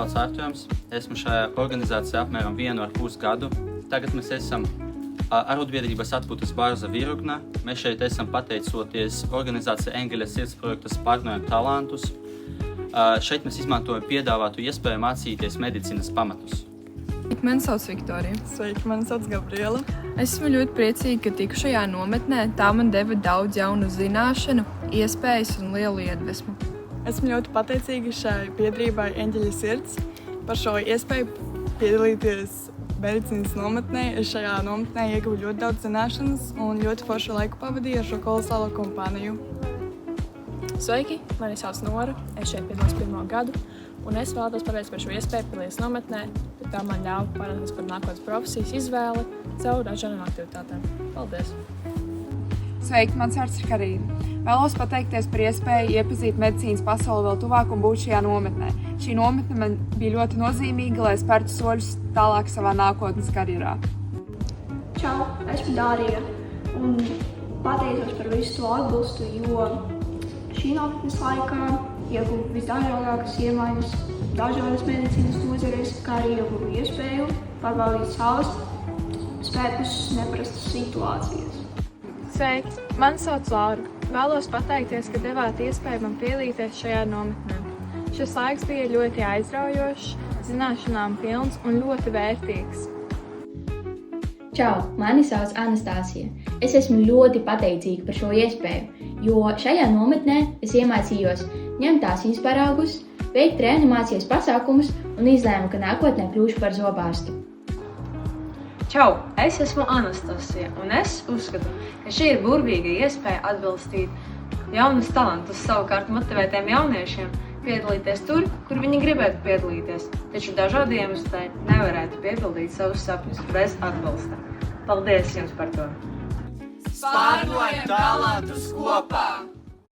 sauc Artjoms. Esmu šajā organizācijā apmēram 1,5 gadu. Tagad mēs esam arotbiedrības atpūtas bārza Virugna. Mēs šeit esam pateicoties organizācija Engeļa sirds projekta Spārnojam talantus. Šeit mēs izmantojam piedāvātu iespēju mācīties medicīnas pamatus. Mani sauc Viktorija. Sveiki, mani sauc Gabriela. Esmu ļoti priecīga, ka tiku šajā nometnē. Tā man deva daudz jaunu zināšanu, iespējas un lielu iedvesmu. Esmu ļoti pateicīga šai biedrībai Engeļa sirds par šo iespēju piedalīties medicīnas nometnē. Es šajā nometnē ieguvu ļoti daudz zināšanas un ļoti foršu laiku pavadīju ar šo kolosālo kompāniju. Sveiki, mani sauc Nora. Es šeit piedalos 1. gadu. Un es vēlētos pateikties par šo iespēju piedalīties nometnē, jo tā man ļauj parunāties par nākotnes profesijas izvēli caur dažādām aktivitātēm. Paldies! Sveiki, mans vārds ir Karīna. Vēlos pateikties par iespēju iepazīt medicīnas pasauli vēl tuvāk un būt šajā nometnē. Šī nometne man bija ļoti nozīmīga, lai spērtu soļus tālāk savā nākotnes karjerā. Čau, esmu Dārija un pateicos par visu to atbalstu, jo šī nometnes laikā ieguvu visdažādākas iemaņas dažādas medicīnas nozarēs, kā arī ieguvu iespēju pārbaudīt savus spēkus neparastas situācijas. Sveiki, mani sauc Laura. Vēlos pateikties, ka devāt iespēju man piedalīties šajā nometnē. Šis laiks bija ļoti aizraujošs, zināšanām pilns un ļoti vērtīgs. Čau, mani sauc Anastāsija. Es esmu ļoti pateicīga par šo iespēju, jo šajā nometnē es iemācījos ņemt tās izparaugus, veikt reanimācijas pasākumus un izlēmu, ka nākotnē kļūšu par zobārstu. Čau, es esmu Anastasija un es uzskatu, ka šī ir burvīga iespēja atbalstīt jaunus talantus, savukārt motivētiem jauniešiem piedalīties tur, kur viņi gribētu piedalīties, taču dažādu iemeslu dēļ nevarētu piepildīt savus sapņus bez atbalsta. Paldies jums par to! Spārnojam talantus kopā!